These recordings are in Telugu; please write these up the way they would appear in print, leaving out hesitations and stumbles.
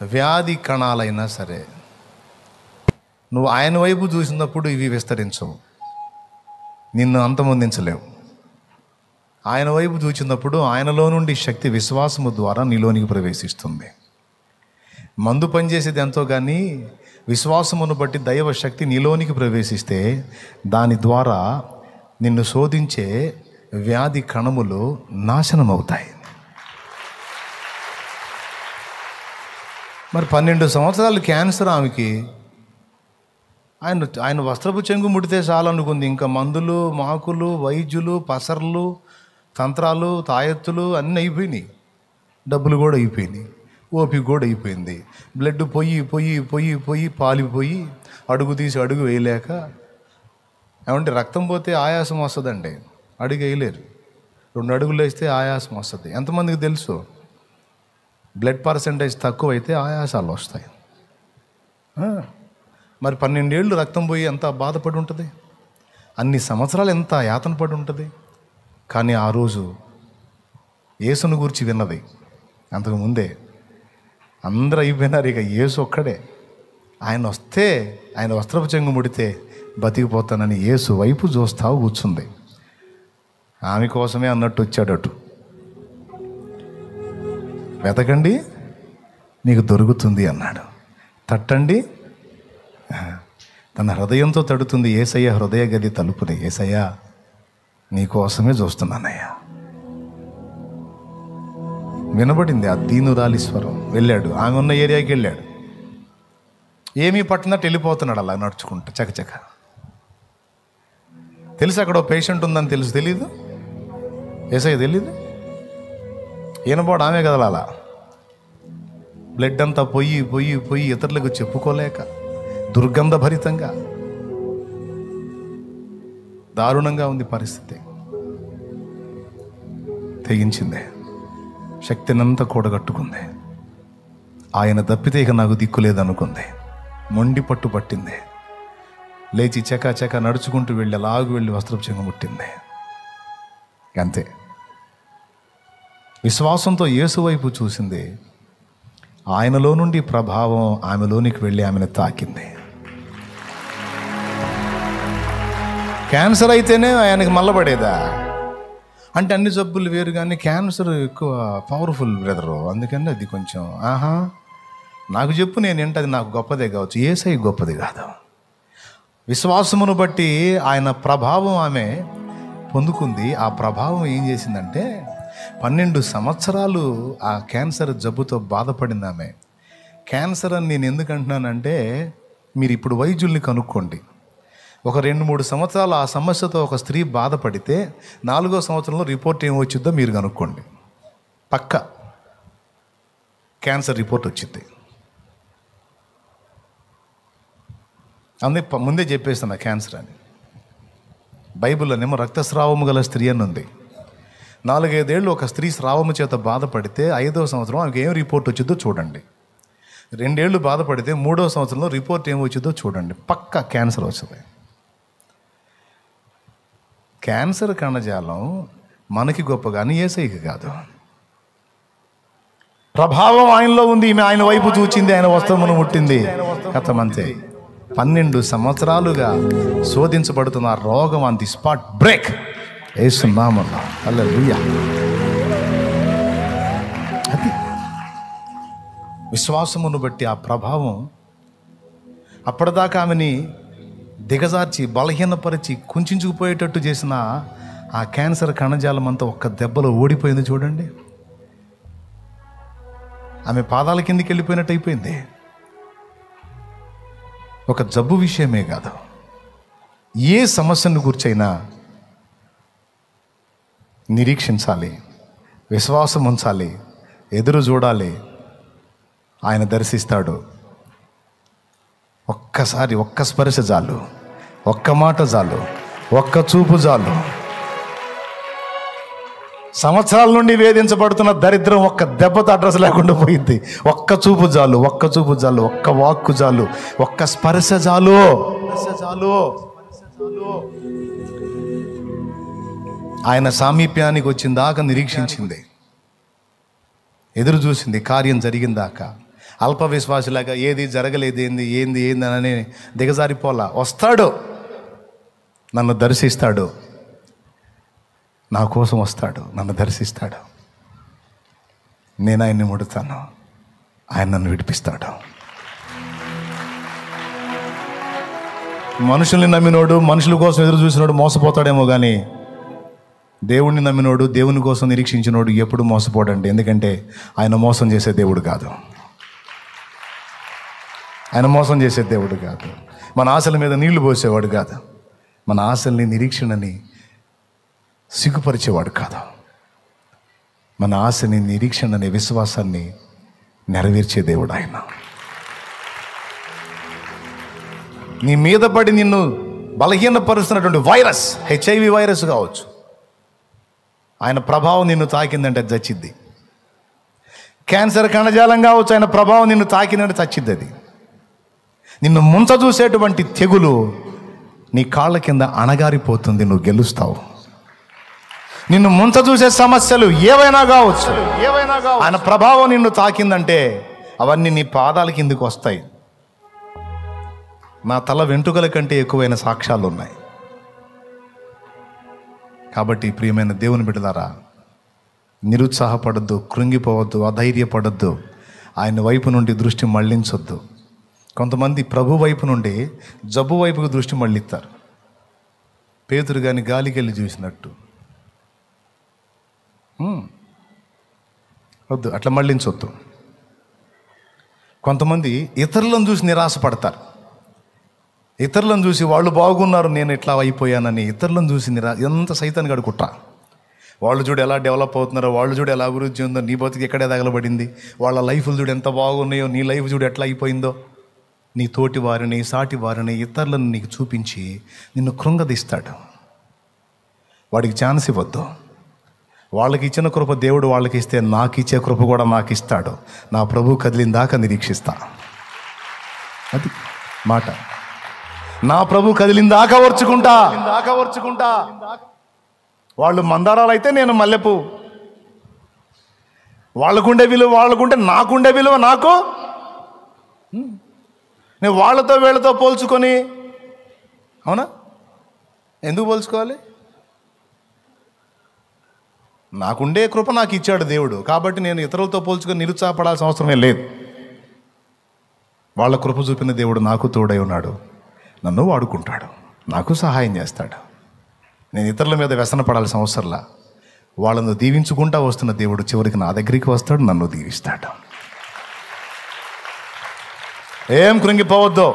వ్యాధి కణాలైనా సరే నువ్వు ఆయన వైపు చూసినప్పుడు ఇవి విస్తరించవు, నిన్ను అంతమొందించలేవు. ఆయన వైపు చూసినప్పుడు ఆయనలో నుండి శక్తి విశ్వాసము ద్వారా నీలోనికి ప్రవేశిస్తుంది. మందు పనిచేసేది ఎంతో కానీ విశ్వాసమును బట్టి దైవ శక్తి నీలోనికి ప్రవేశిస్తే దాని ద్వారా నిన్ను శోధించే వ్యాధి కణములు నాశనం అవుతాయి. మరి 12 సంవత్సరాలు క్యాన్సర్ ఆమెకి. ఆయన వస్త్రపు చెంగు ముడితే చాలనుకుంది. ఇంకా మందులు, మాకులు, వైద్యులు, పసర్లు, తంత్రాలు, తాయెత్తులు అన్నీ అయిపోయినాయి. డబ్బులు కూడా అయిపోయినాయి, ఓపిక కూడా అయిపోయింది. బ్లడ్ పొయ్యి పాలిపోయి అడుగు తీసి అడుగు వేయలేక, ఏమంటే రక్తం పోతే ఆయాసం వస్తుందండి, అడుగు వేయలేరు. 2 అడుగులు వేస్తే ఆయాసం వస్తుంది. ఎంతమందికి తెలుసు? బ్లడ్ పర్సంటేజ్ తక్కువ అయితే ఆయాసాలు వస్తాయి. మరి 12 ఏళ్ళు రక్తం పోయి ఎంత బాధపడి ఉంటుంది, అన్ని సంవత్సరాలు ఎంత యాతన పడి ఉంటుంది. కానీ ఆ రోజు యేసును గురించి విన్నది. అంతకుముందే అందరూ అయిపోయినారు, ఇక యేసు ఒక్కడే. ఆయన వస్తే, ఆయన వస్త్రపు చెంగు ముడితే బతికిపోతానని యేసు వైపు చూస్తా కూర్చుంది. ఆమె కోసమే అన్నట్టు వచ్చాడటు. వెతకండి మీకు దొరుకుతుంది అన్నాడు, తట్టండి తన హృదయంతో తడుతుంది. యేసయ్య హృదయ గది తలుపుని, యేసయ్య నీకోసమే చూస్తున్నానయ్యా. వినబడింది ఆ దీనురాలి స్వరం. వెళ్ళాడు, ఆమె ఉన్న ఏరియాకి వెళ్ళాడు. ఏమీ పట్టినట్టు వెళ్ళిపోతున్నాడు అలా నడుచుకుంటా చకచక. తెలుసు అక్కడ పేషెంట్ ఉందని తెలుసు, తెలీదు యేసయ్య తెలీదు. ఈయనబోడు ఆమె కదలాల. బ్లడ్ అంతా పొయ్యి ఇతరులకు చెప్పుకోలేక దుర్గంధభరితంగా దారుణంగా ఉంది పరిస్థితి. తెగించిందే, శక్తినంతా కూడగట్టుకుంది. ఆయన తప్పితే ఇక నాకు దిక్కు లేదనుకుంది. మొండి పట్టు పట్టింది. లేచి చక నడుచుకుంటూ వెళ్ళి అలాగు వెళ్ళి వస్త్రపు చెంగు ముట్టింది. అంతే. విశ్వాసంతో యేసు వైపు చూసింది. ఆయనలో నుండి ప్రభావం ఆమెలోనికి వెళ్ళి ఆమెను తాకింది. క్యాన్సర్ అయితేనే ఆయనకి మల్లబడేదా అంటే అన్ని జబ్బులు వేరు, కానీ క్యాన్సర్ ఎక్కువ పవర్ఫుల్ బ్రదరు. అందుకని అది కొంచెం నాకు చెప్పు, నేను ఏంటది నాకు గొప్పదే కావచ్చు, యేసయ్య గొప్పది కాదు. విశ్వాసమును బట్టి ఆయన ప్రభావం ఆమె పొందుకుంది. ఆ ప్రభావం ఏం చేసిందంటే 12 సంవత్సరాలు ఆ క్యాన్సర్ జబ్బుతో బాధపడింది ఆమె. క్యాన్సర్ అని నేను ఎందుకు అంటున్నానంటే, మీరు ఇప్పుడు వైద్యుల్ని కనుక్కోండి. ఒక 2-3 సంవత్సరాలు ఆ సమస్యతో ఒక స్త్రీ బాధపడితే 4వ సంవత్సరంలో రిపోర్ట్ ఏం వచ్చిందో మీరు కనుక్కోండి. పక్క క్యాన్సర్ రిపోర్ట్ వచ్చింది. అందుకే ముందే చెప్పేస్తున్నా క్యాన్సర్ అని. బైబిల్లోనేమో రక్తస్రావము గల స్త్రీ అని ఉంది. 4-5 ఏళ్ళు ఒక స్త్రీ స్రావము చేత బాధపడితే 5వ సంవత్సరం ఆమెకి ఏం రిపోర్ట్ వచ్చిందో చూడండి. 2 ఏళ్ళు బాధపడితే 3వ సంవత్సరంలో రిపోర్ట్ ఏం వచ్చిందో చూడండి. పక్కా క్యాన్సర్ వస్తుంది. క్యాన్సర్ కణజాలం మనకి గొప్ప కానీ యేసయ్యకి కాదు. ప్రభావం ఆయనలో ఉంది. ఈమె ఆయన వైపు చూచింది, ఆయన వస్త్రమును ముట్టింది, కథమంతే. 12 సంవత్సరాలుగా శోధించబడుతున్న రోగం ఆన్ ది స్పాట్ బ్రేక్. యేసు నామములో హల్లెలూయా. అది విశ్వాసమును బట్టి ఆ ప్రభావం అప్పటిదాకా ఆమెని దిగజార్చి బలహీనపరిచి కుంచుకుపోయేటట్టు చేసిన ఆ క్యాన్సర్ కణజాలం అంతా ఒక్క దెబ్బలో ఓడిపోయింది. చూడండి, ఆమె పాదాల కిందికి వెళ్ళిపోయినట్టు అయిపోయింది. ఒక జబ్బు విషయమే కాదు, ఏ సమస్యను గుర్చైనా నిరీక్షించాలి, విశ్వాసం ఉంచాలి, ఎదురు చూడాలి. ఆయన దర్శిస్తాడు. ఒక్కసారి ఒక్క స్పర్శ చాలు, ఒక్క మాట చాలు, ఒక్క చూపు చాలు. సంవత్సరాల నుండి వేధించబడుతున్న దరిద్రం ఒక్క దెబ్బతో అడ్రస్ లేకుండా పోయింది. ఒక్క చూపు చాలు, ఒక్క చూపు చాలు, ఒక్క వాక్కు చాలు, ఒక్క స్పర్శ చాలు. ఆయన సామీప్యానికి వచ్చిందాక నిరీక్షించింది, ఎదురు చూసింది, కార్యం జరిగిందాక. అల్ప విశ్వాసులాగా ఏది జరగలేదు ఏంది అని దిగజారిపోలా. వస్తాడు, నన్ను దర్శిస్తాడు, నా కోసం వస్తాడు, నన్ను దర్శిస్తాడు. నేను ఆయన్ని ముడుతాను, ఆయన నన్ను విడిపిస్తాడు. మనుషుల్ని నమ్మినోడు, మనుషుల కోసం ఎదురు చూసినోడు మోసపోతాడేమో కానీ దేవుణ్ణి నమ్మినోడు, దేవుని కోసం నిరీక్షించినోడు ఎప్పుడు మోసపోడండి. ఎందుకంటే ఆయన మోసం చేసే దేవుడు కాదు. ఆయన మోసం చేసే దేవుడు కాదు. మన ఆశల మీద నీళ్లు పోసేవాడు కాదు. మన ఆశల్ని, నిరీక్షణని సిగ్గుపరిచేవాడు కాదు. మన ఆశని, నిరీక్షణని, విశ్వాసాన్ని నెరవేర్చే దేవుడు ఆయన. నీ మీద పడి నిన్ను బలహీనపరుస్తున్నటువంటి వైరస్, HIV వైరస్ కావచ్చు, ఆయన ప్రభావం నిన్ను తాకిందంటే అది చచ్చిద్ది. క్యాన్సర్ కణజాలం కావచ్చు, ఆయన ప్రభావం నిన్ను తాకిందంటే చచ్చిద్ది. అది నిన్ను ముంచ చూసేటువంటి తెగులు నీ కాళ్ళ కింద అణగారిపోతుంది, నువ్వు గెలుస్తావు. నిన్ను ముంచ చూసే సమస్యలు ఏవైనా కావచ్చు, ఆయన ప్రభావం నిన్ను తాకిందంటే అవన్నీ నీ పాదాల కిందకు వస్తాయి. నా తల వెంట్రుకల కంటే ఎక్కువైన సాక్ష్యాలు ఉన్నాయి. కాబట్టి ప్రియమైన దేవుని బిడ్డలారా, నిరుత్సాహపడద్దు, కృంగిపోవద్దు, అధైర్యపడద్దు, ఆయన వైపు నుండి దృష్టి మళ్లించొద్దు. కొంతమంది ప్రభు వైపు నుండి జబ్బు వైపుకు దృష్టి మళ్ళిస్తారు. పేతురు గాని గాలికెళ్ళి చూసినట్టు. వద్దు, అట్లా మళ్ళించొద్దు. కొంతమంది ఇతరులను చూసి నిరాశపడతారు. ఇతరులను చూసి వాళ్ళు బాగున్నారు, నేను ఎట్లా అయిపోయానని ఇతరులను చూసి ఎంత సైతాన్ని గడు కుట్ర. వాళ్ళు చూడు ఎలా డెవలప్ అవుతున్నారో, వాళ్ళు చూడు ఎలా అభివృద్ధి ఉందో, నీ బతుకు ఎక్కడే తగలబడింది, వాళ్ళ లైఫ్లు చూడు ఎంత బాగున్నాయో, నీ లైఫ్ చూడు ఎట్లా అయిపోయిందో. నీ తోటి వారిని, సాటి వారిని, ఇతరులను నీకు చూపించి నిన్ను కృంగదీస్తాడు. వాడికి ఛాన్స్ ఇవ్వద్దు. వాళ్ళకి ఇచ్చిన కృప దేవుడు వాళ్ళకి ఇస్తే నాకు ఇచ్చే కృప కూడా నాకు ఇస్తాడు. నా ప్రభు కదిలిందాకా నిరీక్షిస్తా. అది మాట. నా ప్రభు కదిలిందాకా ఓర్చుకుంటా. వాళ్ళు మందారాలు అయితే నేను మల్లెపూ. వాళ్ళకుండే విలువ వాళ్ళకుంటే నాకుండే విలువ నాకు. నేను వాళ్ళతో వీళ్ళతో పోల్చుకొని, అవునా, ఎందుకు పోల్చుకోవాలి? నాకుండే కృప నాకు ఇచ్చాడు దేవుడు, కాబట్టి నేను ఇతరులతో పోల్చుకొని నిరుత్సాహపడాల్సిన అవసరమే లేదు. వాళ్ళ కృప చూపిన దేవుడు నాకు తోడై ఉన్నాడు, నన్ను వాడుకుంటాడు, నాకు సహాయం చేస్తాడు. నేను ఇతరుల మీద వ్యసన పడాల్సిన అవసరంలా. వాళ్ళను దీవించుకుంటా వస్తున్న దేవుడు చివరికి నా దగ్గరికి వస్తాడు, నన్ను దీవిస్తాడు. ఏం కృంగిపోవద్దో,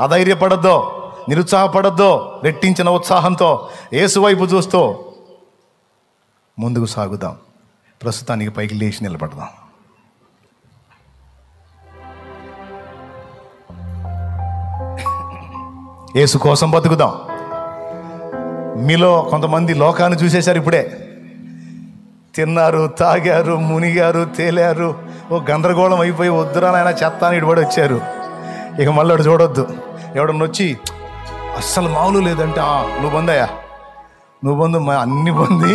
అధైర్యపడద్దో, నిరుత్సాహపడద్దో. రెట్టించిన ఉత్సాహంతో యేసు వైపు చూస్తూ ముందుకు సాగుదాం. ప్రస్తుతానికి పైకి లేచి నిలబడదాం. యేసు కోసం బతుకుదాం. మీలో కొంతమంది లోకాన్ని చూసేశారు. ఇప్పుడే తిన్నారు, తాగారు, మునిగారు, తేలారు, ఓ గందరగోళం అయిపోయి వద్దురా నాయన చెత్త అని ఇటుబడి వచ్చారు. ఇక మళ్ళీ అటు చూడొద్దు. ఎవడన్నా వచ్చి అస్సలు మామూలు లేదంటే నువ్వు బందయ్యా, నువ్వు బంధు, అన్ని పొంది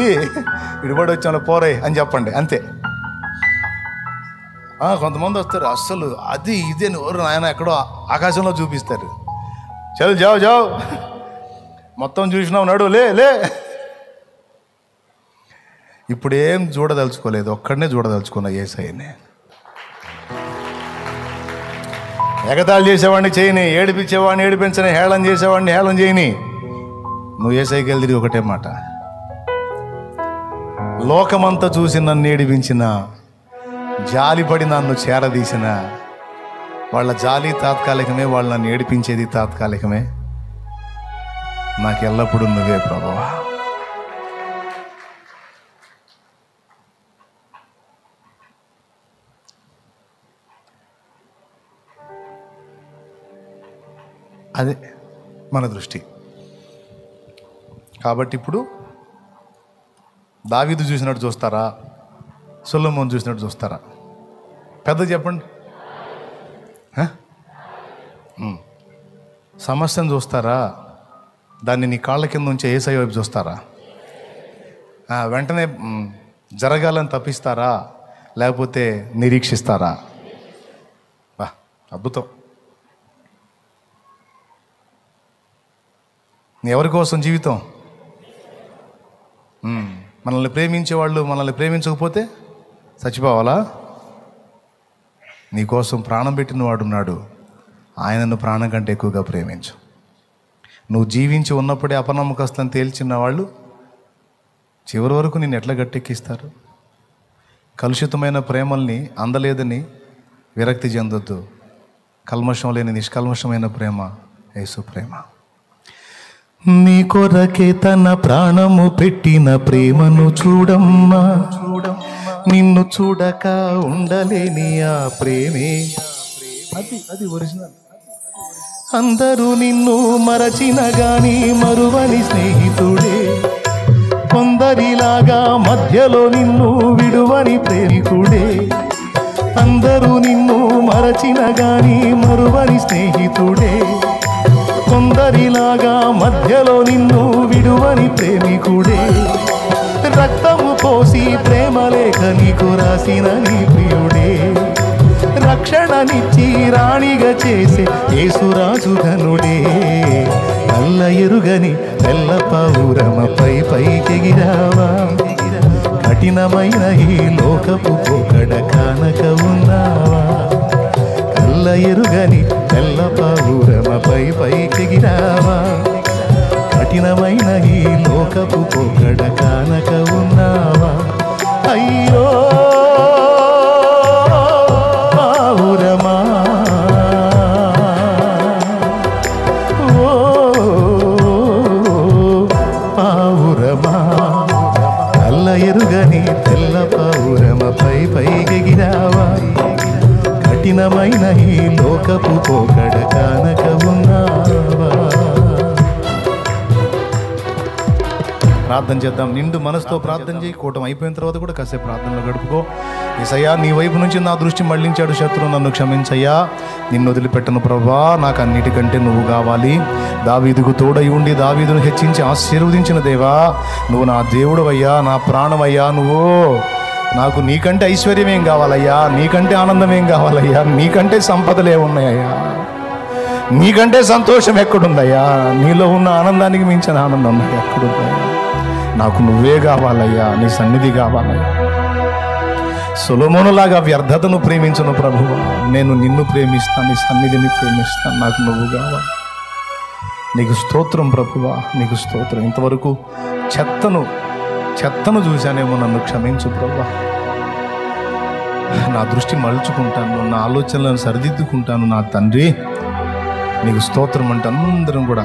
ఇటుబడి వచ్చాను పోరే అని చెప్పండి, అంతే. కొంతమంది వస్తారు అస్సలు అది ఇదే ఆయన ఎక్కడో ఆకాశంలో చూపిస్తారు. చల్ జావ్ జావ్, మొత్తం చూసినావు, నడు లే. ఇప్పుడేం చూడదలుచుకోలేదు, ఒక్కడనే చూడదలుచుకున్నా, యేసయ్యనే. ఎగతాళి చేసేవాడిని చేయని, ఏడిపించేవాడిని ఏడిపించని, హేళన చేసేవాడిని హేళన చేయని. నువ్వు యేసయ్యకి వెళ్ళి ఒకటే మాట, లోకమంతా చూసి నన్ను ఏడిపించిన, జాలిపడి నన్ను చేరదీసిన వాళ్ళ జాలి తాత్కాలికమే, వాళ్ళు నన్ను ఏడిపించేది తాత్కాలికమే. నాకు ఎల్లప్పుడూ నువ్వే ప్రభువా. అదే మన దృష్టి. కాబట్టి ఇప్పుడు దావీదు చూసినట్టు చూస్తారా, సొలొమోను చూసినట్టు చూస్తారా? పెద్ద చెప్పండి. సమస్యను చూస్తారా, దాన్ని నీ కాళ్ళ కింద ఉంచే యేసయ్య వైపు చూస్తారా? వెంటనే జరగాలని తప్పిస్తారా, లేకపోతే నిరీక్షిస్తారా? అద్భుతం. ఎవరి కోసం జీవితం? మనల్ని ప్రేమించేవాళ్ళు మనల్ని ప్రేమించకపోతే చచ్చిపోవాలా? నీకోసం ప్రాణం పెట్టిన వాడున్నాడు, ఆయనను ప్రాణం కంటే ఎక్కువగా ప్రేమించు. నువ్వు జీవించి ఉన్నప్పుడే అపనమ్మకస్తులను తేల్చిన వాళ్ళు చివరి వరకు నిన్ను ఎట్లా గట్టెక్కిస్తారు? కలుషితమైన ప్రేమల్ని అందలేదని విరక్తి చెందొద్దు. కల్మషం లేని నిష్కల్మషమైన ప్రేమ యేసు ప్రేమ. నీ కొరకే తన ప్రాణము పెట్టిన ప్రేమను చూడమ్మా, నిన్ను చూడక ఉండలేని ఆ ప్రేమే అది ఒరిజినల్. అందరూ నిన్ను మరచిన గాని మరువని స్నేహితుడే, కొందరిలాగా మధ్యలో నిన్ను విడువని ప్రేమికుడే. అందరూ నిన్ను మరచిన గాని మరువని స్నేహితుడే, కొందరిలాగా మధ్యలో నిన్ను విడువని ప్రేమికుడే. రక్తము పోసి ప్రేమ లేఖ నీకు రాసిన నీ ప్రియుడే, రక్షణనిచ్చి రాణిగా చేసే యేసురాజు ఘనుడే. నల్ల ఎరుగని తెల్ల పౌరమపై పైకెగిరావా, కఠినమైన ఈ లోకపు పోకడ కానక ఉన్నావా. నల్ల ఎరుగని తెల్ల పౌరమపై పైకెగిరావా, కఠినమైన ఈ లోకపు పోకడ కానక ఉన్నావా. అయ్యో పావురమా, ఓ పావురమా, నల్ల ఎరుగని తెల్ల పౌరమపై పైకెగిరావా, కఠినమైన ఈ లోకపు పోకడ కానక ఉన్నావా. ప్రార్థన చేద్దాం. నిండు మనసుతో ప్రార్థన చేయి. కూటం అయిపోయిన తర్వాత కూడా కాసేపు ప్రార్థనలో గడుపుకో. యేసయ్యా, నీ వైపు నుంచి నా దృష్టి మళ్లించాడు శత్రువు, నన్ను క్షమించయ్యా. నిన్ను వదిలిపెట్టను ప్రభువా, నాకు అన్నిటికంటే నువ్వు కావాలి. దావీదుకు తోడై ఉండి దావీదును హెచ్చించి ఆశీర్వదించిన దేవా, నువ్వు నా దేవుడవయ్యా, నా ప్రాణమయ్యా. నువ్వు నాకు నీకంటే ఐశ్వర్యం ఏం కావాలయ్యా, నీకంటే ఆనందం ఏం కావాలయ్యా, నీకంటే సంపదలు ఏమున్నాయ్యా, నీకంటే సంతోషం ఎక్కడుందయ్యా, నీలో ఉన్న ఆనందానికి మించిన ఆనందం నాకు ఎక్కడుందయ్యా. నాకు నువ్వే కావాలయ్యా, నీ సన్నిధి కావాలయ్యా. సొలొమోనులాగా వ్యర్థతను ప్రేమించను ప్రభువా, నేను నిన్ను ప్రేమిస్తాను, నీ సన్నిధిని ప్రేమిస్తాను. నాకు నువ్వు కావాలి. నీకు స్తోత్రం ప్రభువా, నీకు స్తోత్రం. ఇంతవరకు చెత్తను చూశానేమో, నన్ను క్షమించు ప్రభువా. నా దృష్టి మలుచుకుంటాను, నా ఆలోచనలను సరిదిద్దుకుంటాను నా తండ్రి. నీకు స్తోత్రం అంటే అందరం కూడా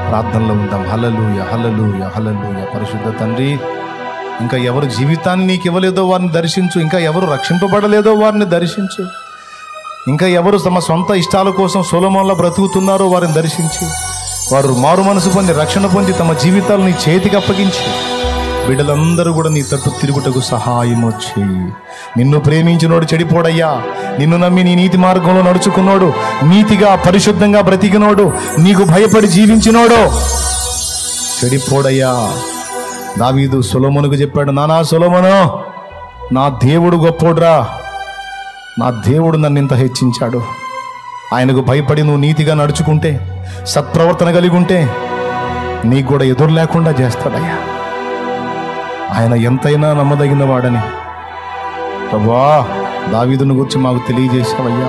ప్రార్థనలో ఉందాం. హల్లెలూయా, హల్లెలూయా, హల్లెలూయా. పరిశుద్ధ తండ్రి, ఇంకా ఎవరు జీవితాన్ని నీకు ఇవ్వలేదో వారిని దర్శించు, ఇంకా ఎవరు రక్షింపబడలేదో వారిని దర్శించు, ఇంకా ఎవరు తమ సొంత ఇష్టాల కోసం సొలొమోనులా బ్రతుకుతున్నారో వారిని దర్శించి, వారు మారు మనసు పొంది రక్షణ పొంది తమ జీవితాలను నీ చేతికి అప్పగించి బిడ్డలందరూ కూడా నీ తట్టు తిరుగుటకు సహాయము చేయి. నిన్ను ప్రేమించినోడు చెడిపోడయ్యా, నిన్ను నమ్మి నీ నీతి మార్గంలో నడుచుకున్నాడు, నీతిగా పరిశుద్ధంగా బ్రతికినోడు, నీకు భయపడి జీవించినోడు చెడిపోడయ్యా. దావీదు సొలొమోనుకు చెప్పాడు, నానా సొలొమోను, నా దేవుడు గొప్పోడ్రా, నా దేవుడు నన్ను ఇంత హెచ్చించాడు. ఆయనకు భయపడి నువ్వు నీతిగా నడుచుకుంటే, సత్ప్రవర్తన కలిగి ఉంటే నీకు కూడా ఎదురు లేకుండా చేస్తాడయ్యా. ఆయన ఎంతైనా నమ్మదగిన వాడని ప్రభువా దావీదుని గురించి మాకు తెలియజేశావయ్యా.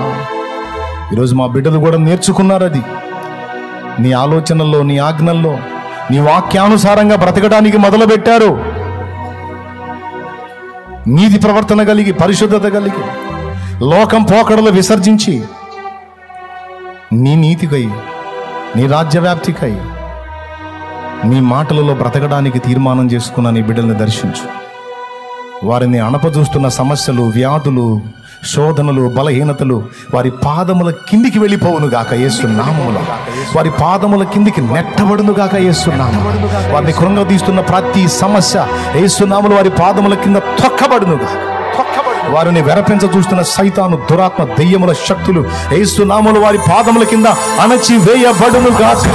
ఈరోజు మా బిడ్డలు కూడా నేర్చుకున్నారు అది. నీ ఆలోచనల్లో, నీ ఆజ్ఞల్లో, నీ వాక్యానుసారంగా బ్రతకడానికి మొదలుపెట్టారు. నీతి ప్రవర్తన కలిగి, పరిశుద్ధత కలిగి, లోకం పోకడలు విసర్జించి నీ నీతికై, నీ రాజ్యవ్యాప్తికై, నీ మాటలలో బ్రతకడానికి తీర్మానం చేసుకున్న నీ బిడ్డల్ని దర్శించు. వారిని అణపజూస్తున్న సమస్యలు, వ్యాధులు, శోధనలు, బలహీనతలు వారి పాదముల కిందికి వెళ్ళిపోవును గాక యేసు నామములో. వారి పాదముల కిందికి నెట్టబడును గాక యేసు నామములో. వారిని కృంగదీస్తున్న ప్రతి సమస్య యేసు నామములో వారి పాదముల కింద తొక్కబడును గాక. వారిని వెరపించ చూస్తున్న సైతాను, దురాత్మ, దెయ్యముల శక్తులు యేసు నామములో వారి పాదముల కింద అణచి వేయబడును గాక.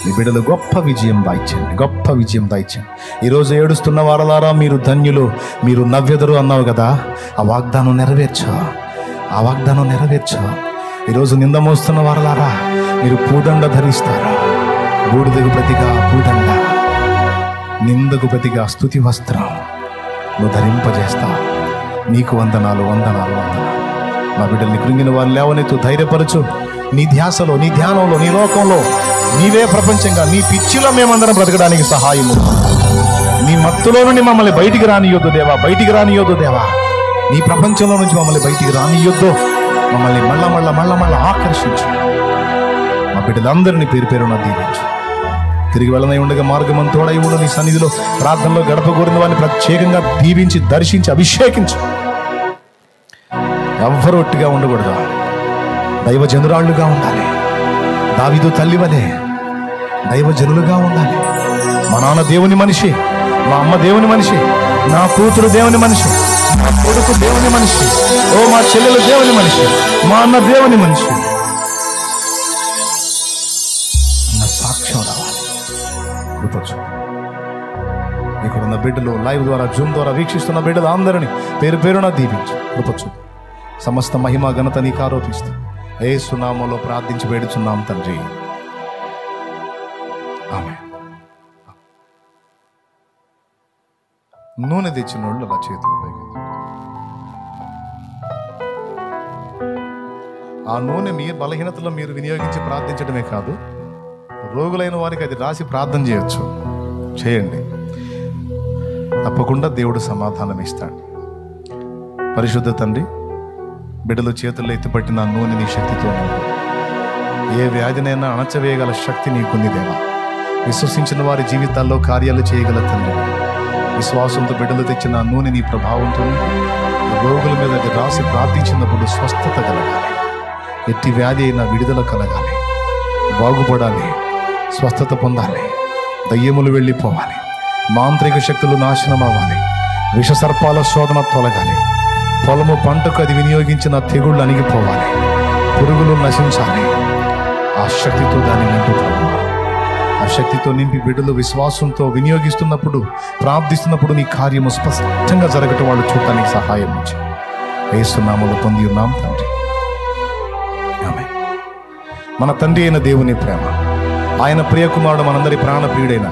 మీ బిడ్డలు గొప్ప విజయం దాయిచ్చండి, గొప్ప విజయం దాయిచ్చండి. ఈరోజు ఏడుస్తున్న వారలారా మీరు ధన్యులు, మీరు నవ్వెదరు అన్నావు కదా, ఆ వాగ్దానం నెరవేర్చా, ఆ వాగ్దానం నెరవేర్చా. ఈరోజు నింద మోస్తున్న వారలారా మీరు పూదండ ధరిస్తారా? బూడిదకు ప్రతిగా పూదండ, నిందకు ప్రతిగా స్తుతి వస్త్రం నువ్వు ధరింపజేస్తావు. నీకు వందనాలు, వందనాలు, వందనాలు. మా బిడ్డల్ని కృంగిన వారు లేవనెత్తు, ధైర్యపరచు. నీ ధ్యాసలో, నీ ధ్యానంలో, నీ లోకంలో నీవే ప్రపంచంగా, నీ పిచ్చిలో మేమందరం బ్రతకడానికి సహాయము. నీ మత్తులో నుండి మమ్మల్ని బయటికి రానియొద్దు దేవా, బయటికి రానియొద్దు దేవా. నీ ప్రపంచంలో నుంచి మమ్మల్ని బయటికి రానియొద్దు. మమ్మల్ని మళ్ళా ఆకర్షించు. మా బిడ్డలందరినీ పేరు పేరున దీవించు. తిరిగి వెళ్ళనై ఉండగా మార్గం తోడై ఉండు. నీ సన్నిధిలో ప్రార్థనలో గడప కోరిన వారిని ప్రత్యేకంగా దీవించి, దర్శించి, అభిషేకించు. ఎవ్వరూ ఒట్టిగా ఉండకూడదు, దైవజనురాళ్ళుగా ఉండాలి. దావీదు తల్లి వలె దైవజనులుగా ఉండాలి. మా నాన్న దేవుని మనిషి, మా అమ్మ దేవుని మనిషి, నా కూతురు దేవుని మనిషి, మా కొడుకు దేవుని మనిషి, ఓ మా చెల్లెలు దేవుని మనిషి, మా అన్న దేవుని మనిషి అన్న సాక్ష్యం రావాలి. గుర్తొచ్చు. ఇక్కడున్న బిడ్డలు, లైవ్ ద్వారా, జూమ్ ద్వారా వీక్షిస్తున్న బిడ్డలు అందరినీ పేరు పేరున దీవించు. గుర్తొచ్చు. సమస్త మహిమ ఘనత నీకు ఆరోపిస్తూ యేసు నామములో ప్రార్థించి వేడుచున్నాం తండ్రి, ఆమేన్. నూనె తెచ్చిన వాళ్ళు అలా చేతులు పైకి. ఆ నూనె మీ బలహీనతలో మీరు వినియోగించి ప్రార్థించడమే కాదు, రోగులైన వారికి అది రాసి ప్రార్థన చేయొచ్చు. చేయండి, తప్పకుండా దేవుడు సమాధానం ఇస్తాడు. పరిశుద్ధ తండ్రి, బిడ్డలు చేతుల్లో ఎత్తిపట్టిన నూనె నీ శక్తితో నింపు. ఏ వ్యాధినైనా అణచవేయగల శక్తి నీకుంది దేవా. విశ్వసించిన వారి జీవితాల్లో కార్యాలు చేయగల తండ్రి, విశ్వాసంతో బిడ్డలు తెచ్చిన నూనె నీ ప్రభావంతో రోగుల మీద అది రాసి ప్రార్థించినప్పుడు స్వస్థత కలగాలి. ఎట్టి వ్యాధి అయినా విడుదల కలగాలి, బాగుపడాలి, స్వస్థత పొందాలి, దయ్యములు వెళ్ళిపోవాలి, మాంత్రిక శక్తులు నాశనం అవ్వాలి, విషసర్పాల శోధన తొలగాలి, పొలము పంటకు అది వినియోగించిన తెగుళ్ళు అణిగిపోవాలి, పురుగులు నశించాలి. ఆ శక్తితో దాన్ని నింపు ప్రభువా. ఆ శక్తితో నింపి బిడ్డలు విశ్వాసంతో వినియోగిస్తున్నప్పుడు, ప్రార్థిస్తున్నప్పుడు నీ కార్యము స్పష్టంగా జరగటం వాళ్ళు చూడటానికి సహాయం నుంచి యేసు నామములో పొంది ఉన్నాం తండ్రి, ఆమేన్. మన తండ్రి అయిన దేవుని ప్రేమ, ఆయన ప్రియకుమారుడు మనందరి ప్రాణప్రియుడైన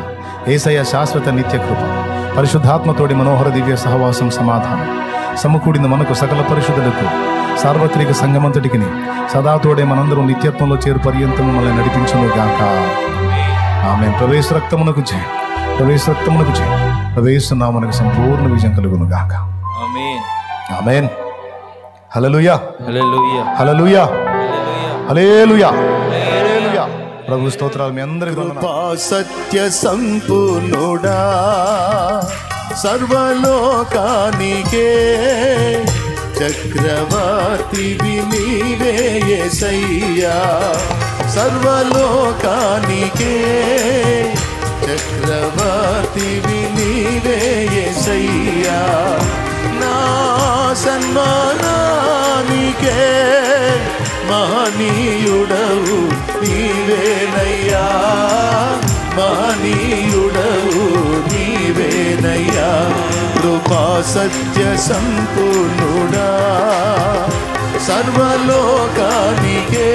యేసయ్య శాశ్వత నిత్య కృప, పరిశుద్ధాత్మతోడి మనోహర దివ్య సహవాసం, సమాధానం సమకూడిన మనకు సకల పరిశుద్ధులకు సార్వత్రిక సంగమంతటికి సదాతోడే మనందరం నిత్యత్వంలో చేరు పర్యంతము మనల్ని నడిపించును గాక. ఆమేన్. ప్రవేశ రక్తమునకు జయ, ప్రవేశ రక్తమునకు జయ, ప్రవేశనామనకు సంపూర్ణ విజయం కలుగును గాక. ఆమేన్. ఆమేన్. హల్లెలూయా, హల్లెలూయా, హల్లెలూయా, హల్లెలూయా, హల్లెలూయా. ప్రభు స్తోత్రాలు. మీ అందరికీ కృపా సత్య సంపూర్ణుడా, సర్వలోకానికే చక్రవర్తివి నీవే యేసయ్యా. సర్వలోకానికే చక్రవర్తివి నీవే యేసయ్యా. నా సన్మానానికే మహనీయుడవు నీవేనయ్యా, మహనీయుడవు నీవేనయ్యా. కృపా సత్య సంపూర్ణుడా, సర్వలోకానికే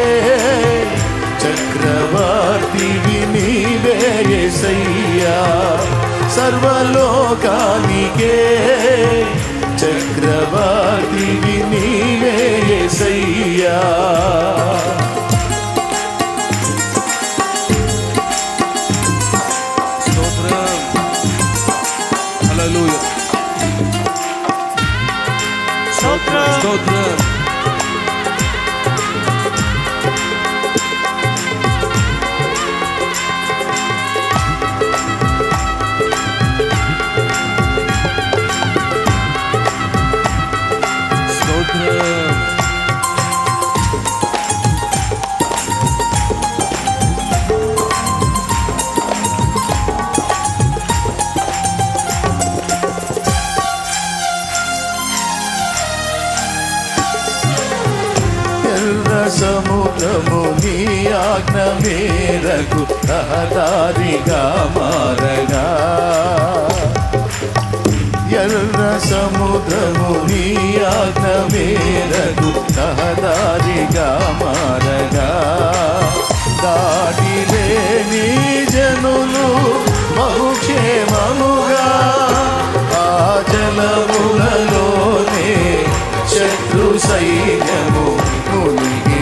చక్రవర్తివి నీవే యేసయ్యా. సర్వలోకానికే చక్రవర్తివి నీవే యేసయ్యా. స్తోత్రం, హల్లెలూయా, స్తోత్రం, స్తోత్రం. సముద్రము నీ ఆజ్ఞ మేరకు రహదారిగా మారగా, ఎర్ర సముద్రము నీ ఆజ్ఞ మేరకు రహదారిగా మారగా, దాడి లేని జనులు బహుక్షేమముగా ఆ జలములలోనే శత్రు సైన్యము మునిగిపోయేనే,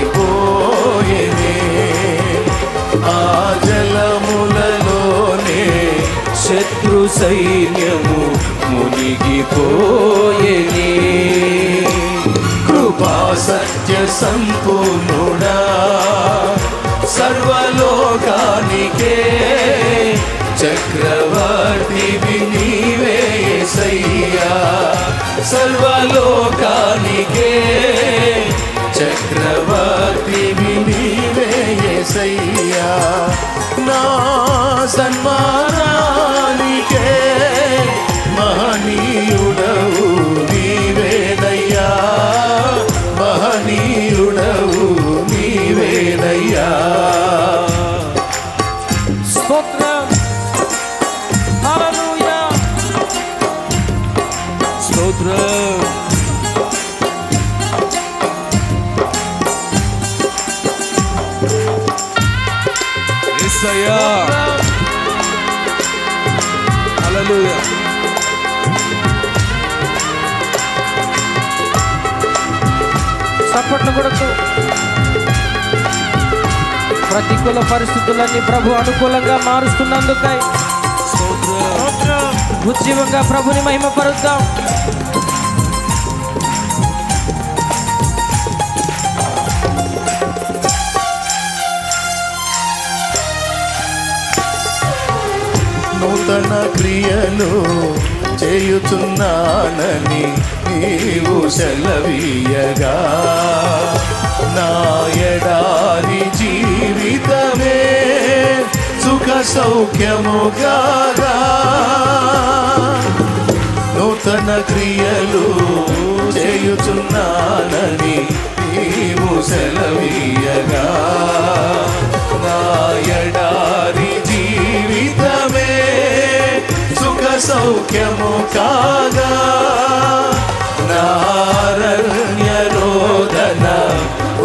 ఆ జలములలోనే శత్రు సైన్యము మునిగిపోయేనే. కృపా సత్య సంపూర్ణుడా సర్వలోకానికే చక్రవర్తివి నీవే యేసయ్యా, సర్వలోకానికే చక్రవర్తివి నీవే యేసయ్యా, నా సన్మానానికే మహనీయుడవు నీవేనయ్యా, మహనీయుడవు నీవేనయ్యా. స్తోత్రం, హల్లెలూయా, స్తోత్రం. యేసయ్యా, హల్లెలూయా. చప్పట్లు కొడుతూ ప్రతికూల పరిస్థితులన్నీ ప్రభు అనుకూలంగా మారుస్తున్నందుకై ఉజ్జీవంగా ప్రభుని మహిమపరుద్దాం. నూతన క్రియలు చేయుచున్నానని నీవు సెలవీయగా, నా ఎడారి జీవితమే సుఖ సౌఖ్యముగా, నూతన క్రియలు చేయుచున్నానని నీవు సెలవీయగా, నా ఎడారి జీవితమే సుఖ సౌఖ్యము కాగా, నారణ్య రోదన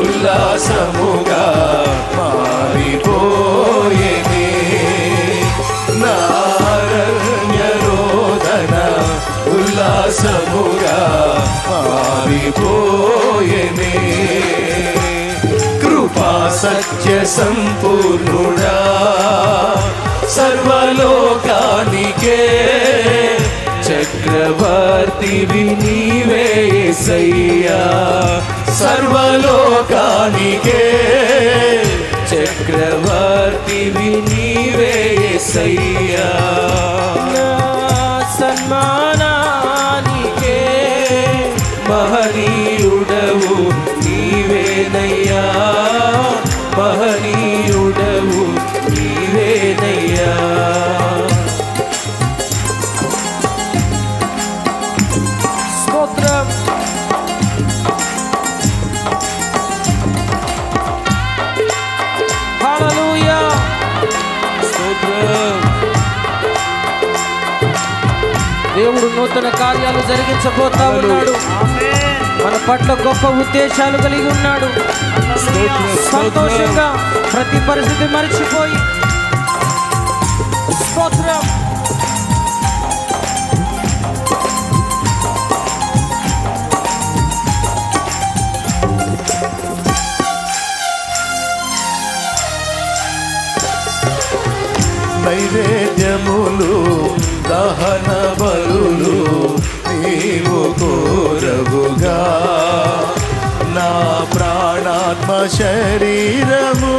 ఉల్లాసముగా మారిపోయేనే, నారణ్య రోదన ఉల్లాసముగా మారిపోయేనే. కృపా సత్య సంపూర్ణుడా సర్వలోకానికే చక్రవర్తివి నీవే యేసయ్యా, సర్వలోకానికే చక్రవర్తివి నీవే యేసయ్యా, సన్మానానికే మహనీయుడవు నీవేనయ్యా, మహనీయుడవు నీవేనయ్యా. స్తోత్రం, హల్లెలూయా, స్తోత్రం. దేవుడు నూతన కార్యాలు జరిగించబోతా ఉన్నాడు. మన పట్ల గొప్ప ఉద్దేశాలు కలిగి ఉన్నాడు. సంతోషంగా ప్రతి పరిస్థితి మరిచిపోయి స్తోత్రం. నైవేద్యములు దహన బలులు నీవు కోరవుగా, నా ప్రాణాత్మ శరీరము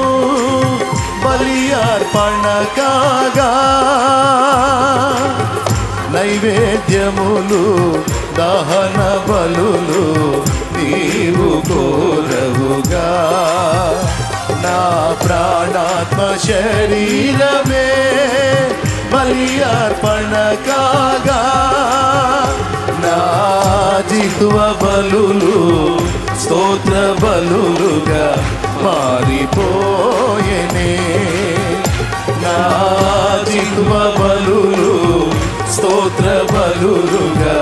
బలి అర్పణ కాగా, నైవేద్యములు దహన బలులు నీవు కోరవుగా, నా ప్రాణాత్మ శరీరమే బలి అర్పణ కాగా, నా జిహ్వ బలులు స్తోత్ర బలులుగా మారిపోయేనే. నా జిహ్వ బలులు స్తోత్ర బలులుగా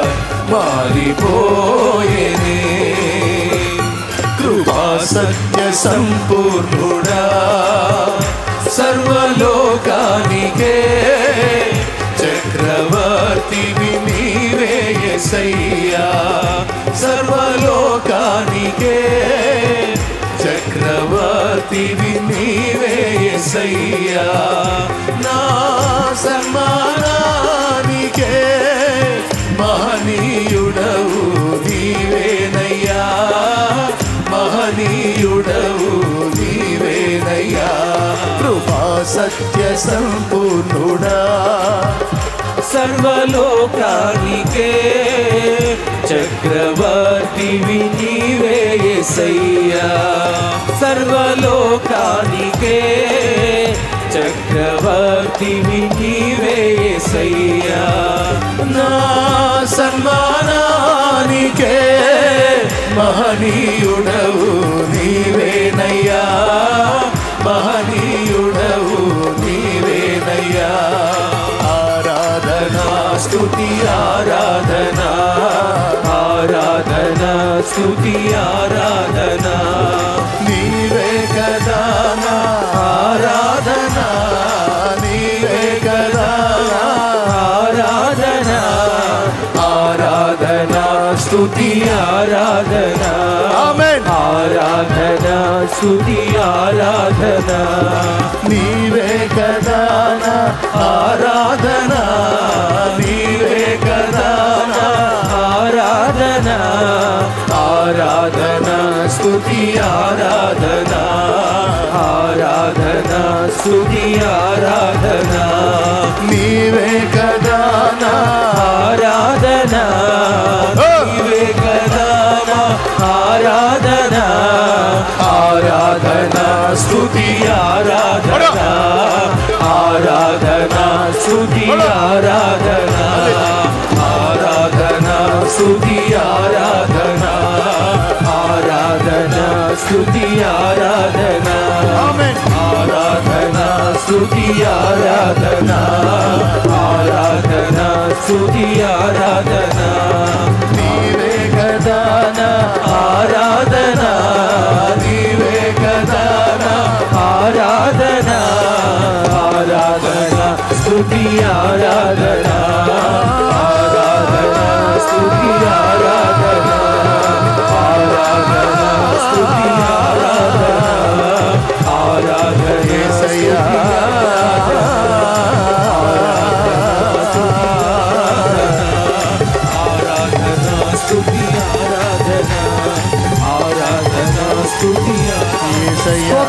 మారిపోయేనే. కృపా సత్య సంపూర్ణుడా సర్వలోకానికే చక్రవర్తివి నీవే యేసయ్యా. సర్వలోకానికే చక్రవర్తివి నీవే యేసయ్యా. నా సన్మానానికే మహనీయుడవు నీవేనయ్యా. మహనీయుడవు నీవేనయ్యా. కృపా సత్య సంపూర్ణుడా సర్వలోకానికే చక్రవర్తివి నీవే యేసయ్యా. సర్వలోకానికే చక్రవర్తివి నీవే యేసయ్యా. నా సన్మానానికే మహనీయుడవు నీవేనయ్యా. మహనీయుడవు నీవేనయ్యా. ఆరాధనా స్తుతి ఆరాధనా ఆరాధన స్తుతి ఆరాధన నీవే కదా నా ఆరాధన. నీవే కదా ఆరాధన ఆరాధన స్తుతి ఆరాధన ఆమేన్. ఆరాధన స్తుతి ఆరాధన నీవే కదా నా ఆరాధన. నీవే కదా నా ఆరాధన ఆరాధన స్తుతి ఆరాధన ఆరాధన స్తుతి ఆరాధన నీవే కదా నా ఆరాధన నీవే కదా ఆరాధన ఆరాధన స్తుతి ఆరాధన ఆరాధన స్తుతి ఆరాధన ఆరాధన స్తుతి ఆరాధన ఆరాధన స్తుతి ఆరాధన ఆమేన్. ఆరాధన స్తుతి ఆరాధన ఆరాధన స్తుతి ఆరాధన నీవే కదా నా ఆరాధన నీవే కదా ఆరాధన ఆరాధన స్తుతి ఆరాధన ఆరాధన స్తుతి ఆరాధన ఆరాధన స్తుతి ఆరాధన ఆరాధన యేసయ్యా. ఆరాధన స్తుతి ఆరాధన ఆరాధన స్తుతి యేసయ్యా.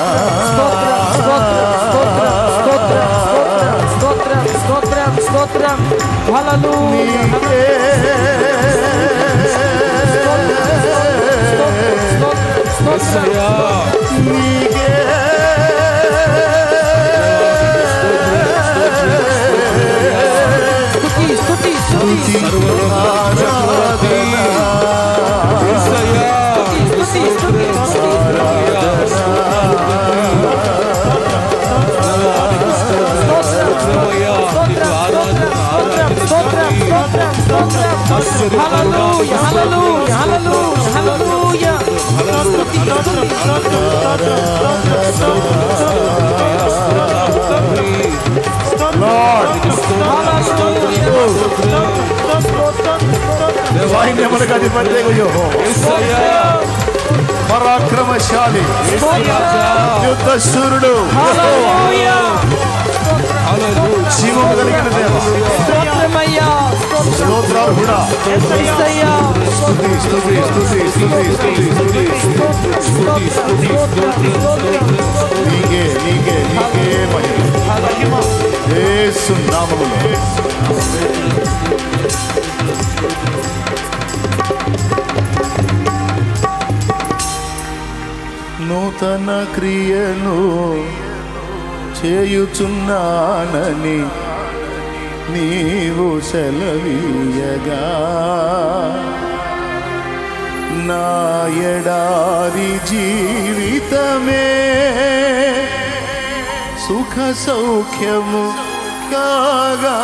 స్తోత్రం. హల్లెలూయా. నీకే యేసయ్యా నీకే స్తుతి ఆరాధన. యేసయ్యా హల్లెలూయా. హల్లెలూయా. హల్లెలూయా. హల్లెలూయా. సైన్యములకు అధిపతి పరాక్రమశాలి యుద్ధ శూరుడు జీవము కలిగిన దేవ స్తోత్రమయ్యా. స్తోత్రార్హుడా. యేసయ్యా. స్తుతి స్తుతి స్తుతి స్తుతి స్తుతి నీకే నీకే నీకే మహిమ యేసు నామములో. నూతన క్రియను చేయుచున్నానని నీవు సెలవీయగా నా ఎడారి జీవితమే సుఖ సౌఖ్యము కాగా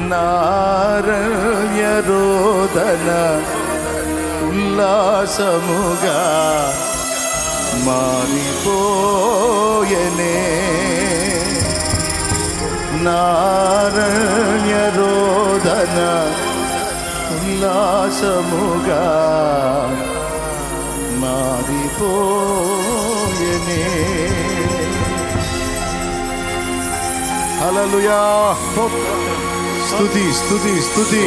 నారణ్య రోదన ఉల్లాసముగా మారిపోయనే నారణ్య రోదన ఉల్లాసముగా మారిపోయనే. హల్లెలూయా. స్తుతి స్తుతి స్తుతి.